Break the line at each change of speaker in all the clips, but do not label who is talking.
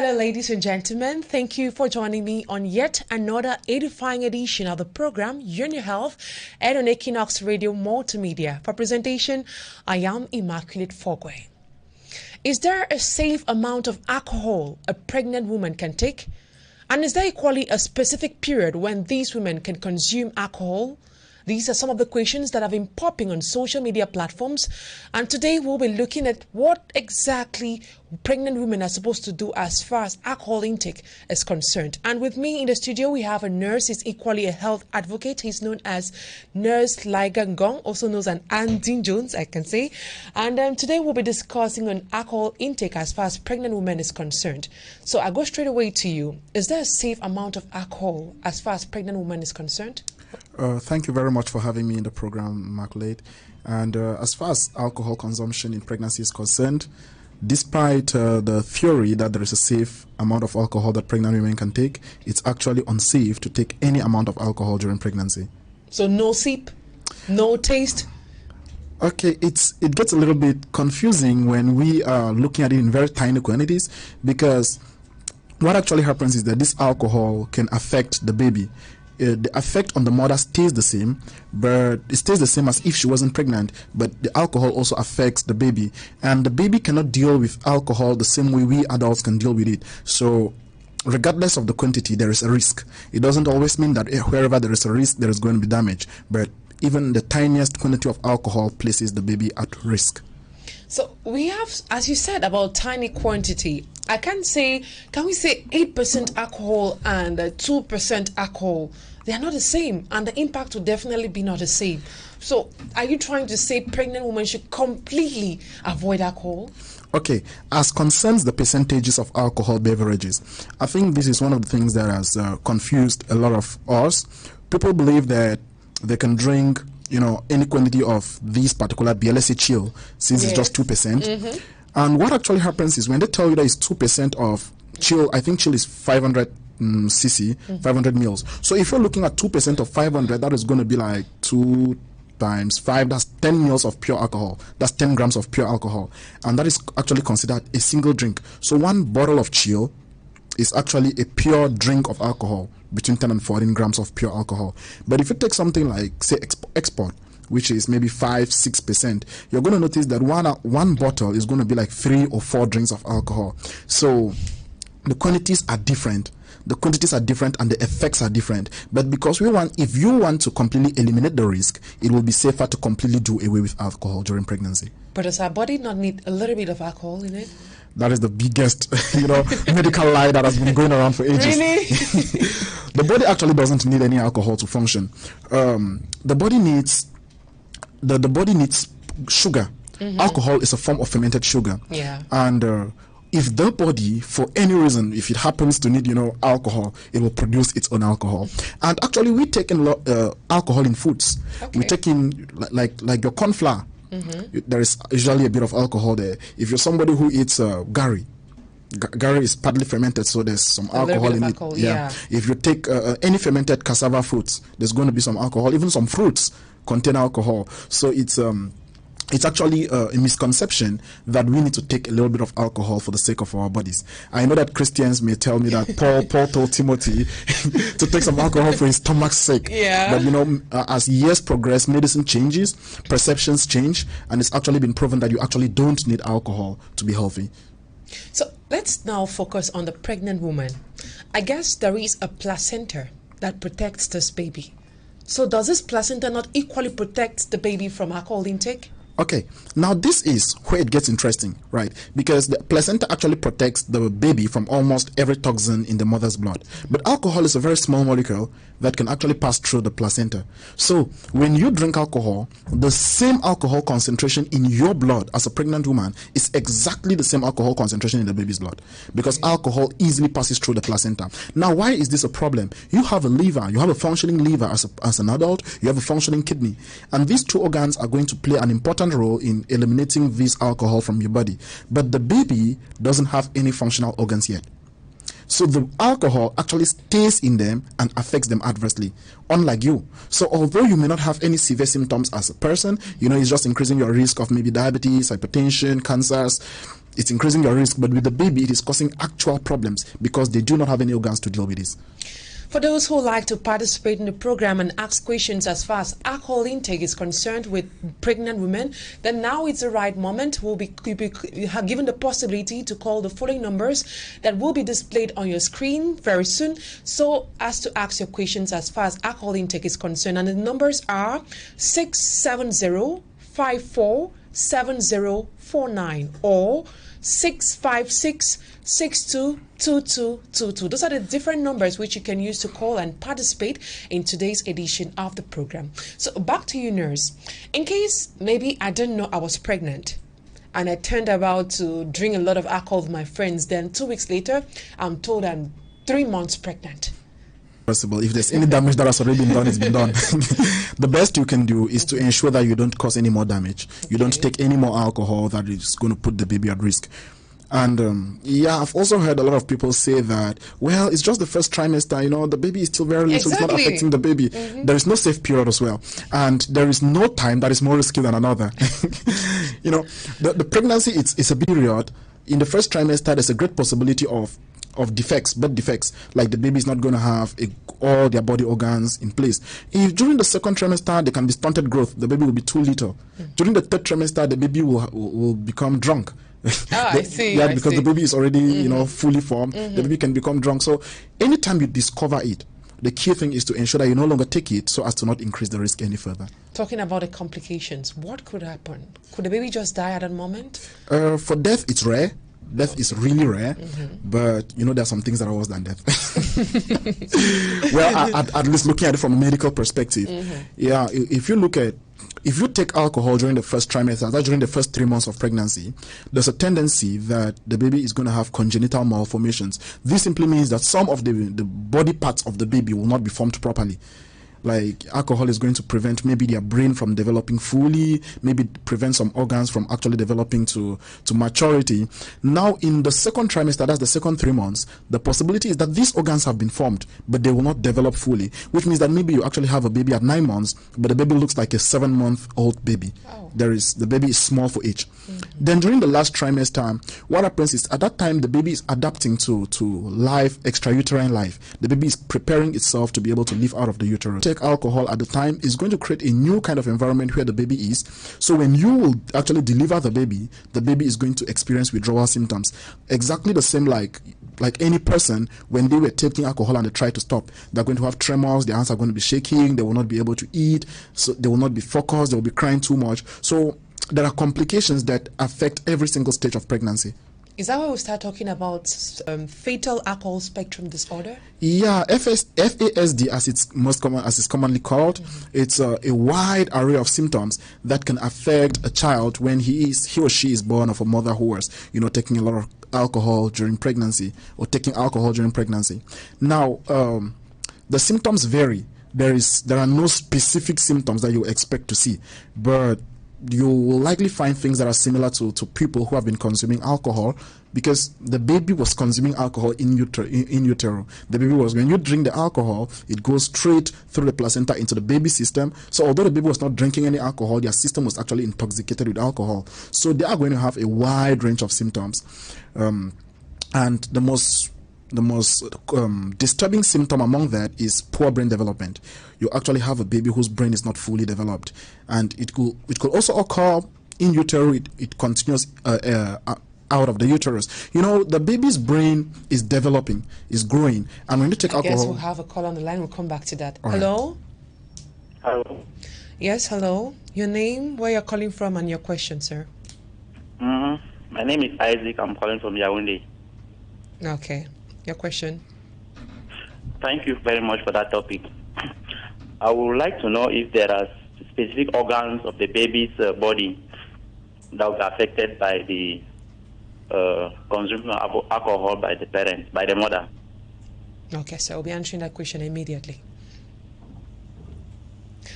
Hello, ladies and gentlemen. Thank you for joining me on yet another edifying edition of the program, Your Health, and on Equinoxe Radio Multimedia. For presentation, I am Immaculate Fogwe. Is there a safe amount of alcohol a pregnant woman can take? And is there equally a specific period when these women can consume alcohol? These are some of the questions that have been popping on social media platforms, and today we'll be looking at what exactly pregnant women are supposed to do as far as alcohol intake is concerned. And with me in the studio, we have a nurse. He's equally a health advocate. He's known as Nurse Liga Gong, also known as Andy Jones, I can say. And today we'll be discussing on alcohol intake as far as pregnant women is concerned. So I go straight away to you. Is there a safe amount of alcohol as far as pregnant women is concerned?
Thank you very much for having me in the program, Immaculate. And as far as alcohol consumption in pregnancy is concerned, despite the theory that there is a safe amount of alcohol that pregnant women can take, it's actually unsafe to take any amount of alcohol during pregnancy.
So no sip, no taste?
Okay, it gets a little bit confusing when we are looking at it in very tiny quantities, because what actually happens is that this alcohol can affect the baby. The effect on the mother stays the same, but it stays the same as if she wasn't pregnant, but the alcohol also affects the baby, and the baby cannot deal with alcohol the same way we adults can deal with it. So regardless of the quantity, there is a risk. It doesn't always mean that wherever there is a risk, there is going to be damage, but even the tiniest quantity of alcohol places the baby at risk.
So we have, as you said, about tiny quantity. Can we say 8% alcohol and 2% alcohol? They are not the same, and the impact will definitely be not the same. So are you trying to say pregnant women should completely avoid alcohol?
Okay, as concerns the percentages of alcohol beverages, I think this is one of the things that has confused a lot of us. People believe that they can drink, any quantity of this particular beer, let's say chill, since it's just 2%. Mm-hmm. And what actually happens is when they tell you that it's 2% of chill, I think chill is 500 cc, 500 mils. So if you're looking at 2% of 500, that is going to be like 2 times 5, that's 10 mils of pure alcohol. That's 10 grams of pure alcohol. And that is actually considered a single drink. So one bottle of chill is actually a pure drink of alcohol, between 10 and 14 grams of pure alcohol. But if you take something like, say, export, which is maybe 5-6%, you're going to notice that one bottle is going to be like 3 or 4 drinks of alcohol. So the quantities are different. The quantities are different and the effects are different. But because if you want to completely eliminate the risk, it will be safer to completely do away with alcohol during pregnancy.
But does our body not need a little bit of alcohol in it?
That is the biggest, medical lie that has been going around for ages.
Really?
The body actually doesn't need any alcohol to function. The body needs sugar. Mm-hmm. Alcohol is a form of fermented sugar.
Yeah.
And if the body, for any reason, if it happens to need, alcohol, it will produce its own alcohol. And actually, we take in alcohol in foods. Okay. We take in like your corn flour. Mm-hmm. There is usually a bit of alcohol there. If you're somebody who eats gari, gari is partly fermented, so there's some alcohol in it. Yeah. If you take any fermented cassava fruits, there's going to be some alcohol. Even some fruits contain alcohol. So it's actually a misconception that we need to take a little bit of alcohol for the sake of our bodies. I know that Christians may tell me that Paul told Timothy to take some alcohol for his stomach's sake.
Yeah.
But as years progress, medicine changes, perceptions change, and it's actually been proven that you actually don't need alcohol to be healthy.
So let's now focus on the pregnant woman. I guess there is a placenta that protects this baby. So does this placenta not equally protect the baby from alcohol intake?
Okay, now this is where it gets interesting, right? Because the placenta actually protects the baby from almost every toxin in the mother's blood. But alcohol is a very small molecule that can actually pass through the placenta. So when you drink alcohol, the same alcohol concentration in your blood as a pregnant woman is exactly the same alcohol concentration in the baby's blood, because alcohol easily passes through the placenta. Now, why is this a problem? You have a liver, you have a functioning liver as an adult, you have a functioning kidney, and these two organs are going to play an important role in eliminating this alcohol from your body. But the baby doesn't have any functional organs yet. So the alcohol actually stays in them and affects them adversely, unlike you. So although you may not have any severe symptoms as a person, it's just increasing your risk of maybe diabetes, hypertension, cancers. it's increasing your risk, but with the baby, it is causing actual problems because they do not have any organs to deal with this.
For those who like to participate in the program and ask questions as far as alcohol intake is concerned with pregnant women, then now is the right moment. You'll be given the possibility to call the following numbers that will be displayed on your screen very soon, so as to ask your questions as far as alcohol intake is concerned. And the numbers are 670-547049 or 656-622222. Those are the different numbers which you can use to call and participate in today's edition of the program. So back to you, nurse. In case maybe I didn't know I was pregnant and I turned about to drink a lot of alcohol with my friends, then 2 weeks later I'm told I'm 3 months pregnant.
If there's any damage that has already been done, it's been done. The best you can do is to ensure that you don't cause any more damage. You don't take any more alcohol that is going to put the baby at risk. And yeah, I've also heard a lot of people say that, well, it's just the first trimester, the baby is still very little, It's not affecting the baby. There is no safe period as well. And there is no time that is more risky than another. The pregnancy, it's a period. In the first trimester, there's a great possibility of defects, birth defects, like the baby is not going to have all their body organs in place. If during the second trimester there can be stunted growth, the baby will be too little. During the third trimester, the baby will become drunk.
I see.
Yeah, because the baby is already fully formed. The baby can become drunk. So anytime you discover it, the key thing is to ensure that you no longer take it so as to not increase the risk any further.
Talking about the complications, what could happen? Could the baby just die at that moment?
For death, it's rare. Death is really rare, but there are some things that are worse than death. Well, at least looking at it from a medical perspective, yeah. If you take alcohol during the first trimester, that's during the first 3 months of pregnancy, there's a tendency that the baby is going to have congenital malformations. This simply means that some of the body parts of the baby will not be formed properly. Like alcohol is going to prevent maybe their brain from developing fully, maybe prevent some organs from actually developing to maturity. Now in the second trimester, that's the second 3 months, the possibility is that these organs have been formed, but they will not develop fully, which means that maybe you actually have a baby at 9 months, but the baby looks like a 7-month-old baby. Oh. The baby is small for age. Then during the last trimester, what happens is at that time the baby is adapting to life, extrauterine life. The baby is preparing itself to be able to live out of the uterus. Take alcohol at the time is going to create a new kind of environment where the baby is. So when you will actually deliver the baby is going to experience withdrawal symptoms. Exactly the same like any person when they were taking alcohol and they try to stop. They're going to have tremors, their hands are going to be shaking, they will not be able to eat, so they will not be focused, they will be crying too much. So there are complications that affect every single stage of pregnancy.
Is that why we start talking about fatal alcohol spectrum disorder?
Yeah, FASD, as it's commonly called, it's a wide array of symptoms that can affect a child when he or she is born of a mother who was, taking a lot of alcohol during pregnancy or taking alcohol during pregnancy. Now, the symptoms vary. There are no specific symptoms that you expect to see, but you will likely find things that are similar to people who have been consuming alcohol, because the baby was consuming alcohol in utero. The baby was, when you drink the alcohol, it goes straight through the placenta into the baby system. So although the baby was not drinking any alcohol, their system was actually intoxicated with alcohol. So they are going to have a wide range of symptoms. And the most disturbing symptom among that is poor brain development. You actually have a baby whose brain is not fully developed, and it could also occur in utero. It continues out of the uterus. The baby's brain is developing, is growing, and when you take alcohol,
I guess we'll have a call on the line. We'll come back to that.
All
hello.
Right. Hello.
Yes, hello. Your name, where you're calling from, and your question, sir.
My name is Isaac. I'm calling from Yaoundé.
Okay. Your question.
Thank you very much for that topic. I would like to know if there are specific organs of the baby's body that will be affected by the consumption of alcohol by the parents, by the mother.
Okay, so I'll be answering that question immediately.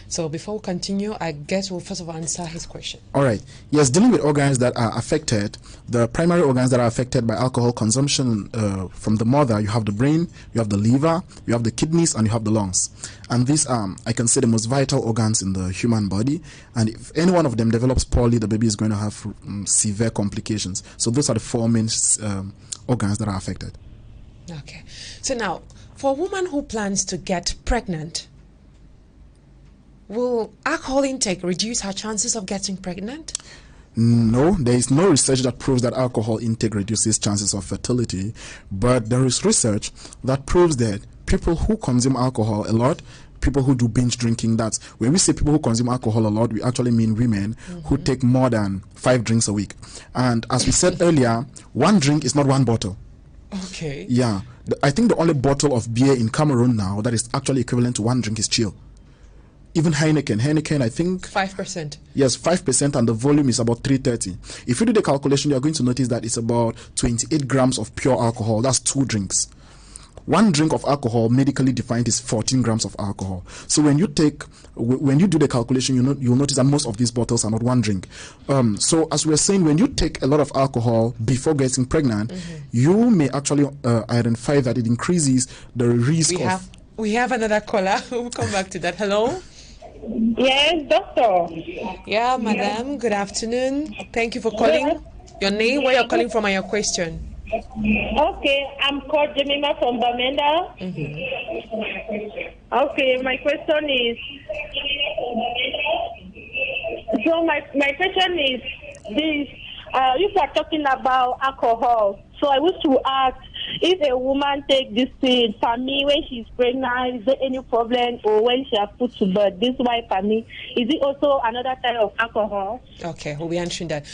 So before we continue, I guess we'll first of all answer his question.
All right. Yes, dealing with organs that are affected, the primary organs that are affected by alcohol consumption from the mother, you have the brain, you have the liver, you have the kidneys, and you have the lungs. And these are, I can say, the most vital organs in the human body. And if any one of them develops poorly, the baby is going to have severe complications. So those are the four main organs that are affected.
Okay. So now, for a woman who plans to get pregnant, will alcohol intake reduce her chances of getting pregnant?
No, there is no research that proves that alcohol intake reduces chances of fertility, but there is research that proves that people who consume alcohol a lot, people who do binge drinking, that's when we say people who consume alcohol a lot, we actually mean women who take more than 5 drinks a week. And as we said earlier, 1 drink is not 1 bottle.
Okay.
Yeah, I think the only bottle of beer in Cameroon now that is actually equivalent to 1 drink is Chill. Even Heineken, I think
5%.
Yes, 5%, and the volume is about 330. If you do the calculation, you're going to notice that it's about 28 grams of pure alcohol. That's 2 drinks. 1 drink of alcohol, medically defined, is 14 grams of alcohol. So when you do the calculation, you'll notice that most of these bottles are not 1 drink. So as we were saying, when you take a lot of alcohol before getting pregnant, you may actually identify that it increases the risk
We have another caller. We'll come back to that. Hello?
Yes, doctor.
Yeah, madam. Good afternoon. Thank you for calling. Your name, where you're calling from, and your question.
Okay, I'm called Jemima from Bamenda. Okay, my question is. So my question is this: you are talking about alcohol. So I wish to ask, if a woman takes this pill, for me, when she's pregnant, is there any problem, or when she has put to birth? This why for me, is it also another type of alcohol?
Okay, we'll be answering that.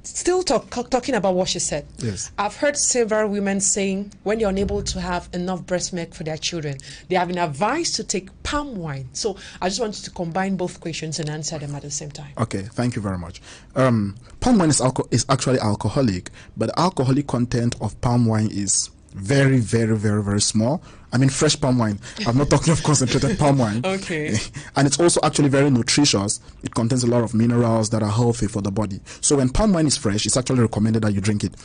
Still talking about what she said.
Yes.
I've heard several women saying when they're unable to have enough breast milk for their children, they have been advised to take palm wine. So I just wanted to combine both questions and answer them at the same time.
Okay, thank you very much. Palm wine is actually alcoholic, but the alcoholic content of palm wine is very, very, very, very small. I mean, fresh palm wine. I'm not talking of concentrated palm wine.
Okay.
And it's also actually very nutritious. It contains a lot of minerals that are healthy for the body. So when palm wine is fresh, it's actually recommended that you drink it.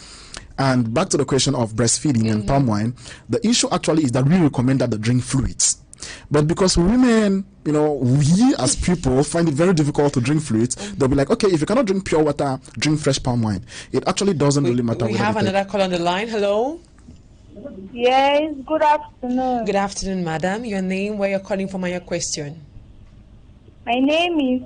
And back to the question of breastfeeding and palm wine, the issue actually is that we recommend that they drink fluids. But because women, we as people find it very difficult to drink fluids, they'll be like, okay, if you cannot drink pure water, drink fresh palm wine. It actually doesn't really matter.
We have another call on the line. Hello?
Yes, good afternoon.
Good afternoon, madam. Your name, where you're calling from, and your question.
My name is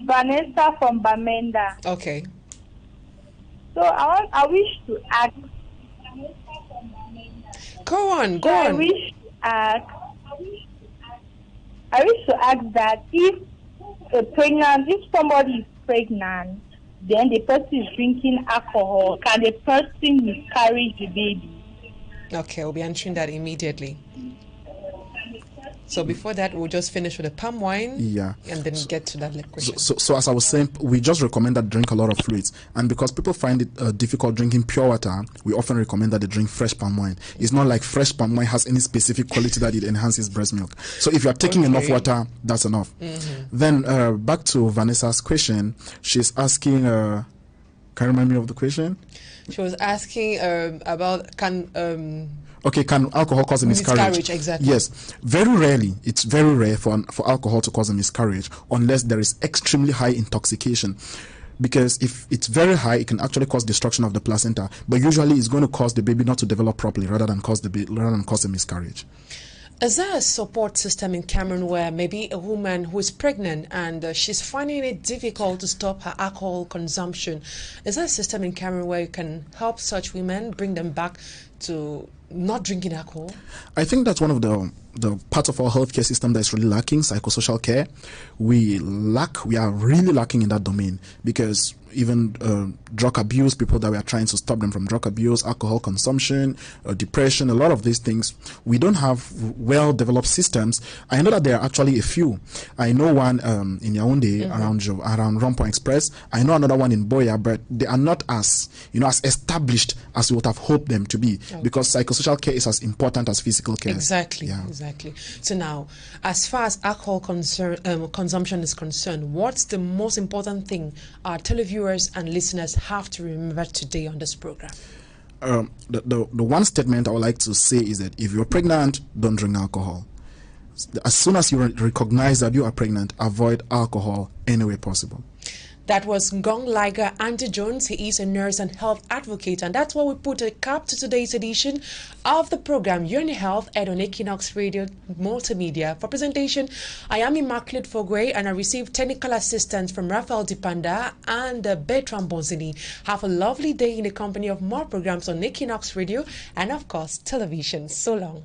Vanessa from Bamenda.
Okay.
So I wish to ask.
Go on.
I wish to ask that if somebody is pregnant, then the person is drinking alcohol, can the person miscarry the baby?
Okay, we'll be answering that immediately. So before that, we'll just finish with the palm wine, and then get to that question.
So as I was saying, we just recommend that drink a lot of fluids. And because people find it difficult drinking pure water, we often recommend that they drink fresh palm wine. It's not like fresh palm wine has any specific quality that it enhances breast milk. So if you're taking enough water, that's enough. Then back to Vanessa's question. She's asking, can you remind me of the question?
She was asking about can
alcohol cause a miscarriage?
Miscarriage, exactly.
Yes. Very rarely, it's very rare for alcohol to cause a miscarriage unless there is extremely high intoxication. Because if it's very high, it can actually cause destruction of the placenta. But usually it's going to cause the baby not to develop properly rather than cause a miscarriage.
Is there a support system in Cameroon where maybe a woman who is pregnant and she's finding it difficult to stop her alcohol consumption? Is there a system in Cameroon where you can help such women, bring them back to not drinking alcohol? I
think that's one of the parts of our healthcare system that's really lacking, psychosocial care. We are really lacking in that domain because even drug abuse, people that we are trying to stop them from drug abuse, alcohol consumption, depression, a lot of these things, we don't have well-developed systems. I know that there are actually a few. I know one in Yaoundé around Rond-Point Express. I know another one in Boya, but they are not as established as we would have hoped them to be because psychosocial psychosocial care is as important as physical care.
Exactly. So now, as far as alcohol consumption is concerned, what's the most important thing our televiewers and listeners have to remember today on this program?
The one statement I would like to say is that if you're pregnant, don't drink alcohol. As soon as you recognize that you are pregnant, avoid alcohol any way possible.
That was Gong Liger Andy Jones. He is a nurse and health advocate, and that's why we put a cap to today's edition of the program Your Health aired on Equinoxe Radio Multimedia. For presentation, I am Immaculate Fogwe, and I received technical assistance from Raphael Dipanda and Bertrand Bonzini. Have a lovely day in the company of more programs on Equinoxe Radio and, of course, television. So long.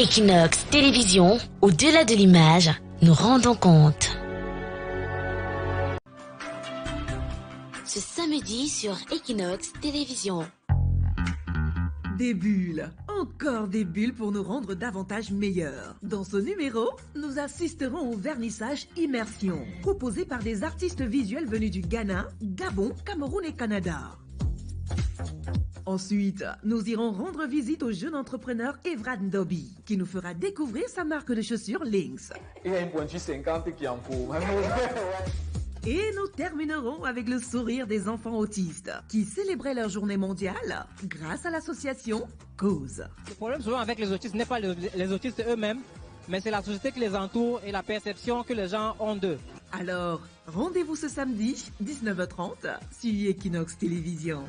Equinoxe Télévision, au-delà de l'image, nous rendons compte. Ce samedi sur Equinoxe Télévision.
Des bulles, encore des bulles pour nous rendre davantage meilleurs. Dans ce numéro, nous assisterons au vernissage Immersion, proposé par des artistes visuels venus du Ghana, Gabon, Cameroun et Canada. Ensuite, nous irons rendre visite au jeune entrepreneur Evrad Ndobi, qui nous fera découvrir sa marque de chaussures Lynx.
Il y a une pointure 50 qui en faut.
Et nous terminerons avec le sourire des enfants autistes, qui célébraient leur journée mondiale grâce à l'association Cause.
Le problème souvent avec les autistes n'est pas les autistes eux-mêmes, mais c'est la société qui les entoure et la perception que les gens ont d'eux.
Alors, rendez-vous ce samedi, 19h30, sur Equinoxe Télévision.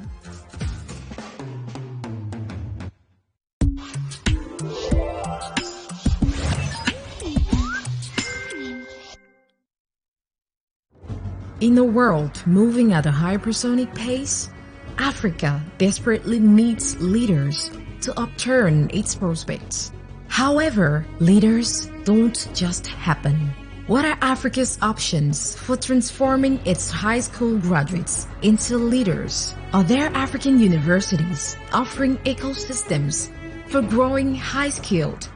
In a world moving at a hypersonic pace, Africa desperately needs leaders to upturn its prospects. However, leaders don't just happen. What are Africa's options for transforming its high school graduates into leaders? Are there African universities offering ecosystems for growing high-skilled